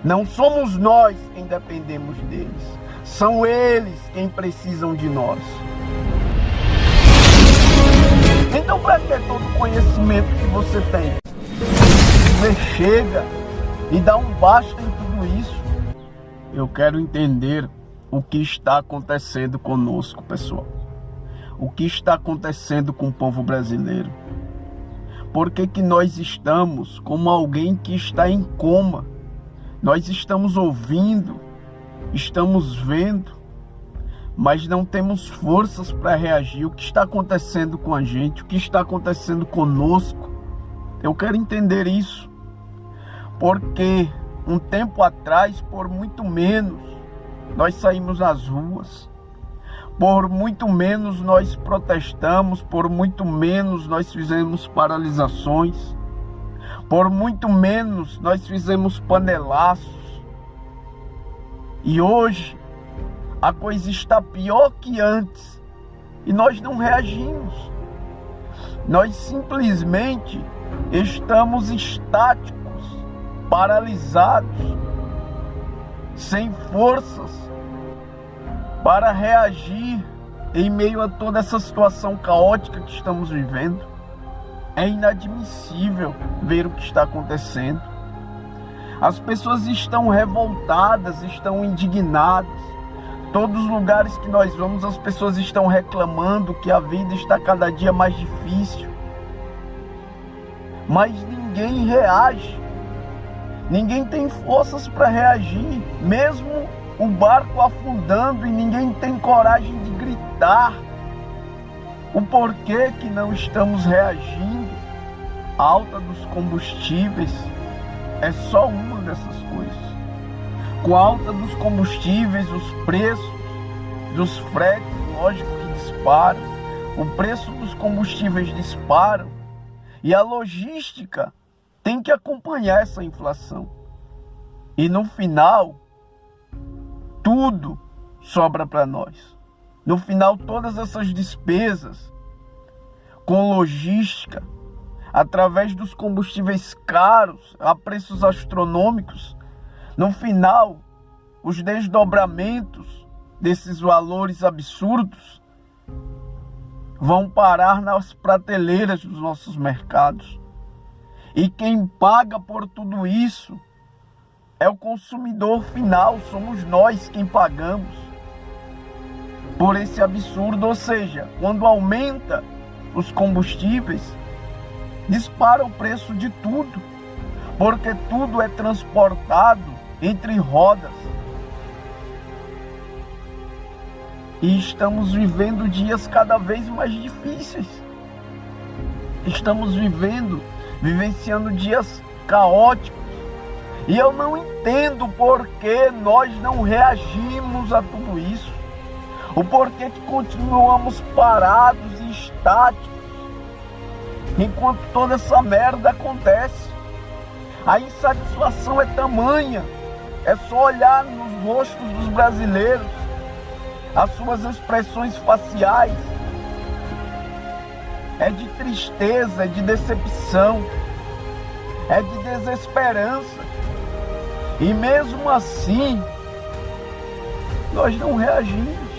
Não somos nós quem dependemos deles. São eles quem precisam de nós. Então, para que todo o conhecimento que você tem? Você chega e dá um basta em tudo isso? Eu quero entender o que está acontecendo conosco, pessoal. O que está acontecendo com o povo brasileiro? Por que nós estamos como alguém que está em coma? Nós estamos ouvindo, estamos vendo, mas não temos forças para reagir. O que está acontecendo com a gente? O que está acontecendo conosco? Eu quero entender isso. Porque um tempo atrás, por muito menos, nós saímos às ruas. Por muito menos nós protestamos, por muito menos nós fizemos paralisações, por muito menos nós fizemos panelaços. E hoje a coisa está pior que antes e nós não reagimos. Nós simplesmente estamos estáticos, paralisados, sem forças para reagir em meio a toda essa situação caótica que estamos vivendo. É inadmissível ver o que está acontecendo. As pessoas estão revoltadas, estão indignadas. Todos os lugares que nós vamos, as pessoas estão reclamando que a vida está cada dia mais difícil. Mas ninguém reage. Ninguém tem forças para reagir. Mesmo o barco afundando e ninguém tem coragem de gritar. O porquê que não estamos reagindo? A alta dos combustíveis é só uma dessas coisas. Com a alta dos combustíveis, os preços dos fretes, lógico que disparam. O preço dos combustíveis disparam. E a logística tem que acompanhar essa inflação. E no final, tudo sobra para nós. No final, todas essas despesas com logística, através dos combustíveis caros, a preços astronômicos, no final, os desdobramentos desses valores absurdos vão parar nas prateleiras dos nossos mercados. E quem paga por tudo isso é o consumidor final, somos nós quem pagamos por esse absurdo. Ou seja, quando aumenta os combustíveis, dispara o preço de tudo, porque tudo é transportado entre rodas. E estamos vivendo dias cada vez mais difíceis. Estamos vivenciando dias caóticos. E eu não entendo por que nós não reagimos a tudo isso. O porquê que continuamos parados e estáticos enquanto toda essa merda acontece. A insatisfação é tamanha. É só olhar nos rostos dos brasileiros, as suas expressões faciais. É de tristeza, é de decepção, é de desesperança. E mesmo assim, nós não reagimos.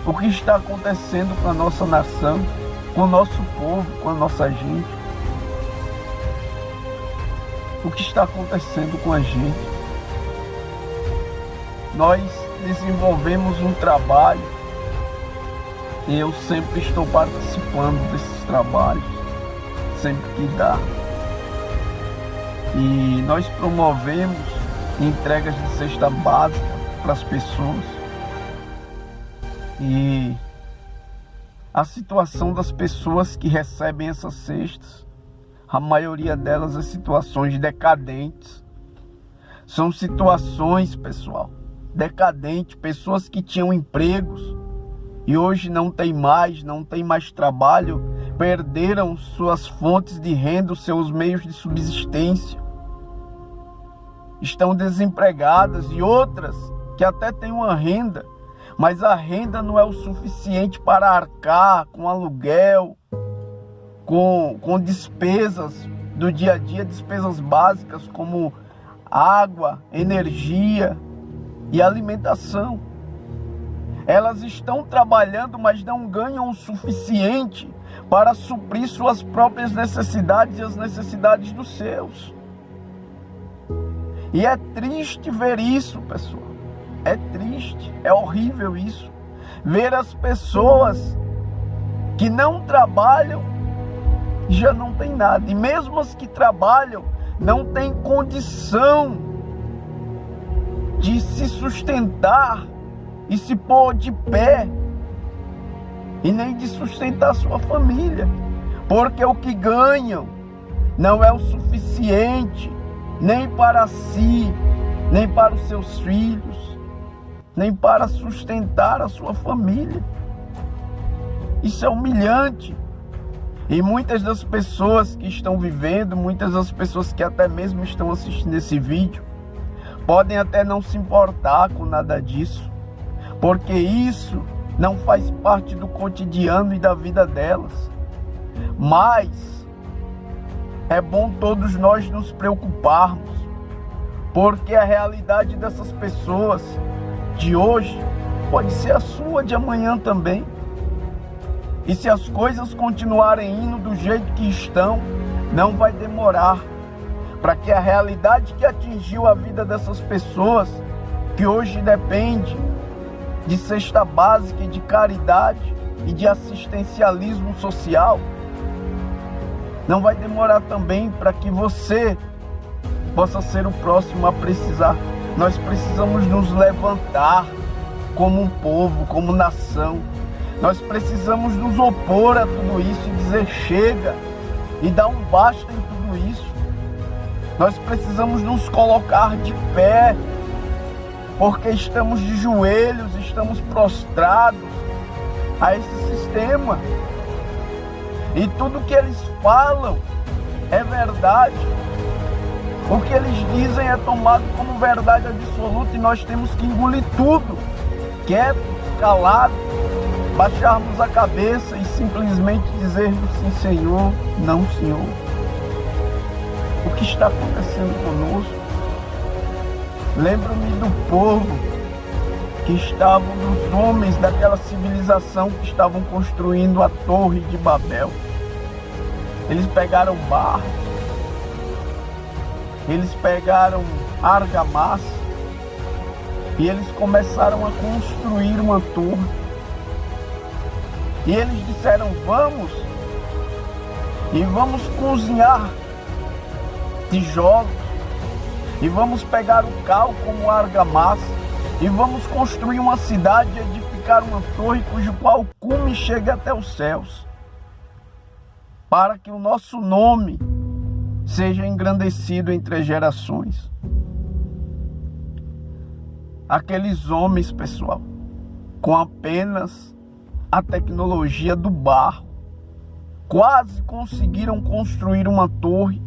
O que está acontecendo com a nossa nação, com o nosso povo, com a nossa gente? O que está acontecendo com a gente? Nós desenvolvemos um trabalho e eu sempre estou participando desses trabalhos, sempre que dá. E nós promovemos entregas de cesta básica para as pessoas. E a situação das pessoas que recebem essas cestas, a maioria delas é situações decadentes. São situações, pessoal, decadentes, pessoas que tinham empregos e hoje não tem mais trabalho, perderam suas fontes de renda, os seus meios de subsistência. Estão desempregadas, e outras que até têm uma renda, mas a renda não é o suficiente para arcar com aluguel, com despesas do dia a dia, despesas básicas como água, energia e alimentação. Elas estão trabalhando, mas não ganham o suficiente para suprir suas próprias necessidades e as necessidades dos seus. E é triste ver isso, pessoal. É triste, é horrível isso. Ver as pessoas que não trabalham já não tem nada. E mesmo as que trabalham não têm condição de se sustentar e se pôr de pé e nem de sustentar sua família, porque o que ganham não é o suficiente nem para si, nem para os seus filhos, nem para sustentar a sua família. Isso é humilhante. E muitas das pessoas que estão vivendo, muitas das pessoas que até mesmo estão assistindo esse vídeo, podem até não se importar com nada disso, porque isso não faz parte do cotidiano e da vida delas. Mas é bom todos nós nos preocuparmos, porque a realidade dessas pessoas de hoje pode ser a sua de amanhã também. E se as coisas continuarem indo do jeito que estão, não vai demorar para que a realidade que atingiu a vida dessas pessoas, que hoje depende de cesta básica e de caridade e de assistencialismo social, não vai demorar também para que você possa ser o próximo a precisar. Nós precisamos nos levantar como um povo, como nação. Nós precisamos nos opor a tudo isso e dizer chega e dar um basta em tudo isso. Nós precisamos nos colocar de pé, porque estamos de joelhos, estamos prostrados a esse sistema. E tudo que eles falam é verdade. O que eles dizem é tomado como verdade absoluta e nós temos que engolir tudo, quietos, calados, baixarmos a cabeça e simplesmente dizermos sim, Senhor, não, Senhor. O que está acontecendo conosco? Lembro-me do povo que estavam, dos homens daquela civilização que estavam construindo a Torre de Babel. Eles pegaram barro, eles pegaram argamassa e eles começaram a construir uma torre. E eles disseram, vamos cozinhar tijolos, e vamos pegar o cal como argamassa, e vamos construir uma cidade e edificar uma torre cujo qual cume chegue até os céus, para que o nosso nome seja engrandecido entre as gerações. Aqueles homens, pessoal, com apenas a tecnologia do barro, quase conseguiram construir uma torre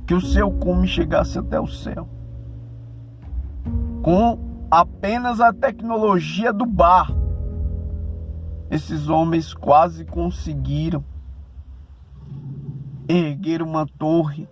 que o seu cume chegasse até o céu. Com apenas a tecnologia do barro, esses homens quase conseguiram erguer uma torre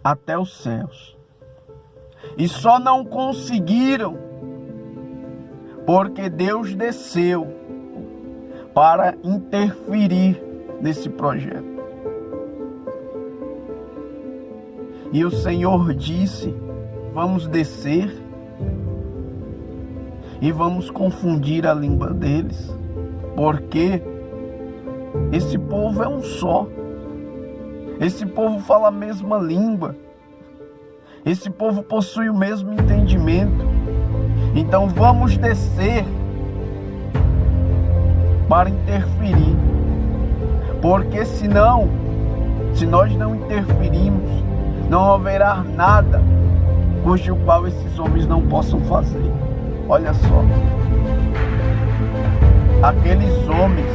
até os céus. E só não conseguiram porque Deus desceu para interferir nesse projeto. E o Senhor disse, vamos descer e vamos confundir a língua deles, porque esse povo é um só. Esse povo fala a mesma língua. Esse povo possui o mesmo entendimento. Então vamos descer para interferir, porque senão, se nós não interferirmos, não haverá nada cujo qual esses homens não possam fazer. Olha só, aqueles homens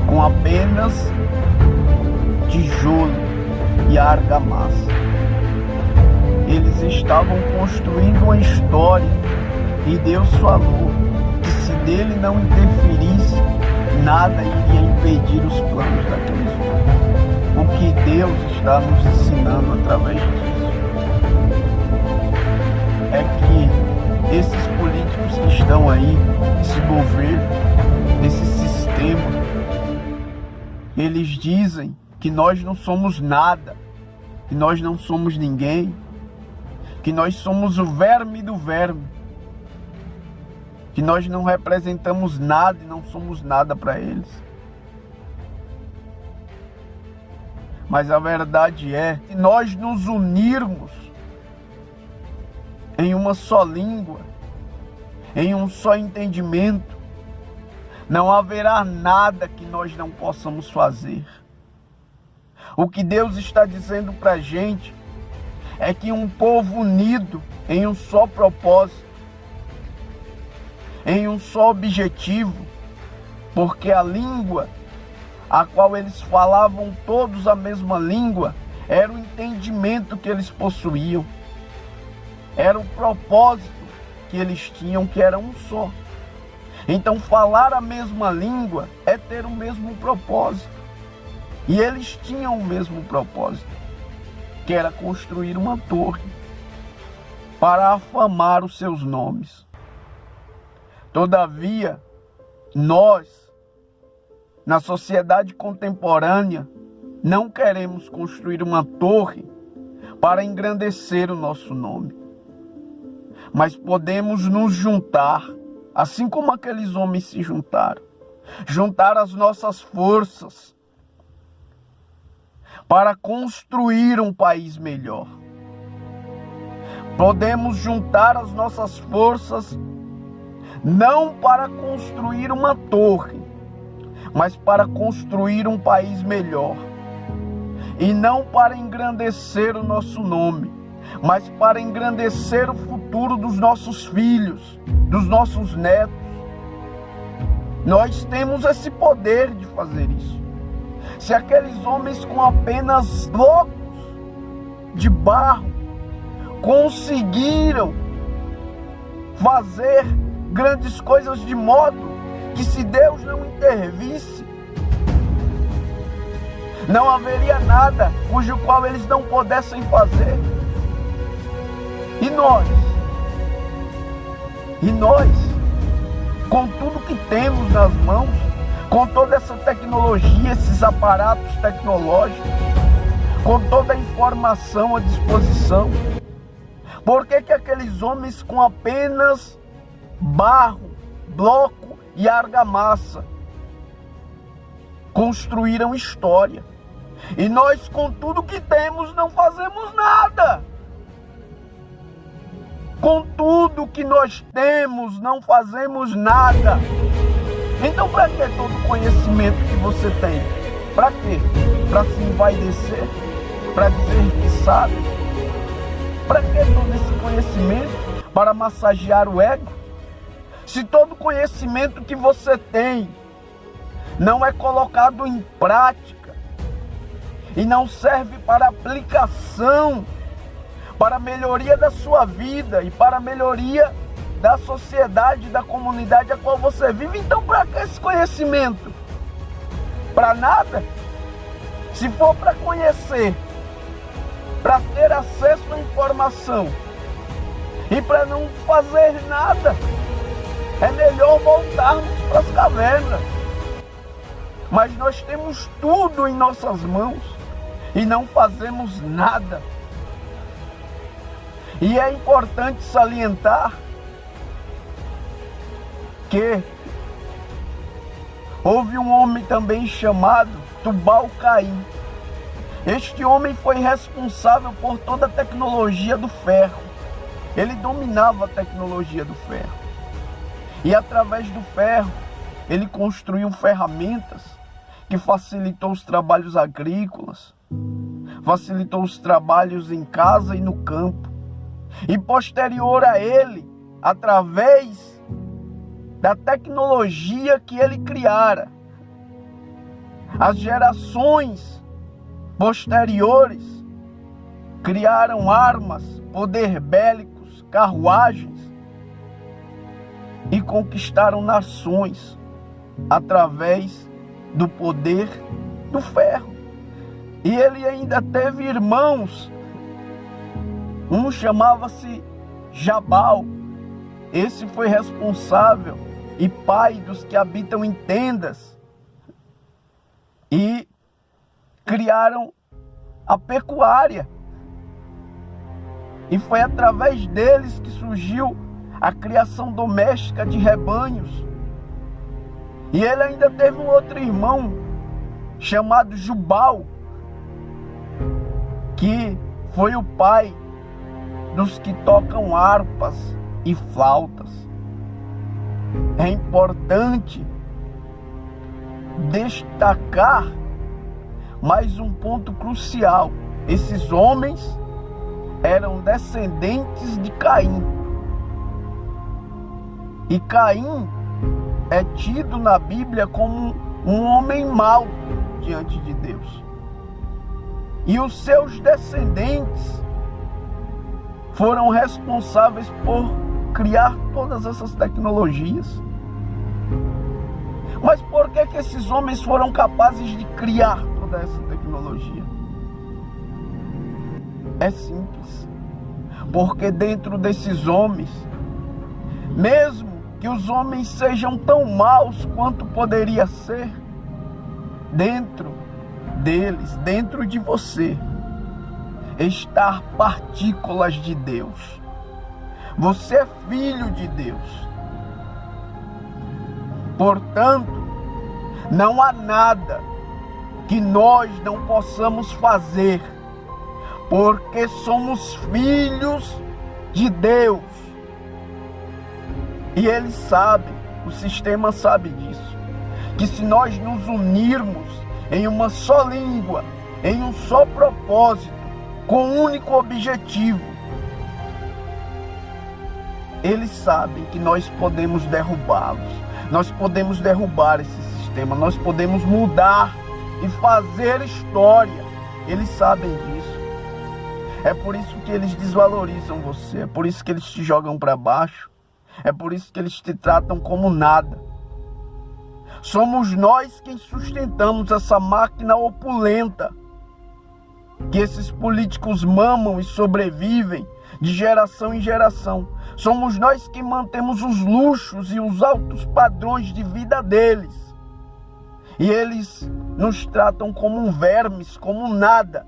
com apenas tijolo e argamassa, eles estavam construindo uma história e Deus falou que se dele não interferisse, nada iria impedir os planos daqueles homens. O que Deus está nos ensinando através disso? é que esses políticos que estão aí, esse governo, esse sistema, eles dizem que nós não somos nada, que nós não somos ninguém, que nós somos o verme do verme, que nós não representamos nada e não somos nada para eles. Mas a verdade é que nós nos unirmos em uma só língua, em um só entendimento, não haverá nada que nós não possamos fazer. O que Deus está dizendo para a gente é que um povo unido em um só propósito, em um só objetivo, porque a língua a qual eles falavam todos a mesma língua era o entendimento que eles possuíam, era o propósito que eles tinham, que era um só. Então falar a mesma língua é ter o mesmo propósito. E eles tinham o mesmo propósito, que era construir uma torre para afamar os seus nomes. Todavia, nós, na sociedade contemporânea, não queremos construir uma torre para engrandecer o nosso nome. Mas podemos nos juntar, assim como aqueles homens se juntaram, juntar as nossas forças para construir um país melhor. Podemos juntar as nossas forças não para construir uma torre, mas para construir um país melhor. E não para engrandecer o nosso nome, mas para engrandecer o futuro dos nossos filhos, dos nossos netos. Nós temos esse poder de fazer isso. Se aqueles homens com apenas blocos de barro conseguiram fazer grandes coisas, de modo que, se Deus não intervisse, não haveria nada cujo qual eles não pudessem fazer. E nós, com tudo que temos nas mãos, com toda essa tecnologia, esses aparatos tecnológicos, com toda a informação à disposição, por que aqueles homens com apenas barro, bloco e argamassa construíram história? E nós, com tudo que temos, não fazemos nada. Com tudo que nós temos, não fazemos nada. Então, para que todo o conhecimento que você tem? Para quê? Para se envaidecer? Para dizer que sabe? Para que todo esse conhecimento? Para massagear o ego? Se todo conhecimento que você tem não é colocado em prática e não serve para aplicação, para a melhoria da sua vida e para a melhoria da sociedade, da comunidade a qual você vive, então para que esse conhecimento? Para nada? Se for para conhecer, para ter acesso à informação e para não fazer nada, é melhor voltarmos para as cavernas. Mas nós temos tudo em nossas mãos e não fazemos nada. E é importante salientar que houve um homem também chamado Tubal-Caim. Este homem foi responsável por toda a tecnologia do ferro. Ele dominava a tecnologia do ferro. E através do ferro, ele construiu ferramentas que facilitou os trabalhos agrícolas, facilitou os trabalhos em casa e no campo. E posterior a ele, através da tecnologia que ele criara, as gerações posteriores criaram armas, poder bélicos, carruagens e conquistaram nações através do poder do ferro. E ele ainda teve irmãos. Um chamava-se Jabal. Esse foi responsável e pai dos que habitam em tendas e criaram a pecuária. E foi através deles que surgiu a criação doméstica de rebanhos. E ele ainda teve um outro irmão chamado Jubal, que foi o pai dos que tocam harpas e flautas. É importante destacar mais um ponto crucial. Esses homens eram descendentes de Caim. E Caim é tido na Bíblia como um homem mau diante de Deus. E os seus descendentes foram responsáveis por criar todas essas tecnologias. Mas por que esses homens foram capazes de criar toda essa tecnologia? É simples. Porque dentro desses homens, mesmo que os homens sejam tão maus quanto poderia ser, dentro deles, dentro de você, está partículas de Deus. Você é filho de Deus. Portanto, não há nada que nós não possamos fazer, porque somos filhos de Deus. E eles sabem, o sistema sabe disso, que se nós nos unirmos em uma só língua, em um só propósito, com um único objetivo, eles sabem que nós podemos derrubá-los, nós podemos derrubar esse sistema, nós podemos mudar e fazer história. Eles sabem disso. É por isso que eles desvalorizam você, é por isso que eles te jogam para baixo, é por isso que eles te tratam como nada. Somos nós quem sustentamos essa máquina opulenta, que esses políticos mamam e sobrevivem de geração em geração. Somos nós que mantemos os luxos e os altos padrões de vida deles. E eles nos tratam como vermes, como nada.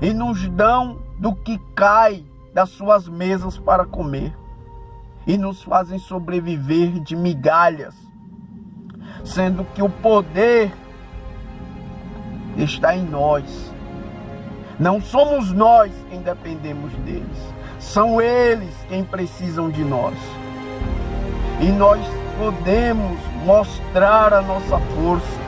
E nos dão do que cai das suas mesas para comer. E nos fazem sobreviver de migalhas, sendo que o poder está em nós. Não somos nós quem dependemos deles, são eles quem precisam de nós. E nós podemos mostrar a nossa força,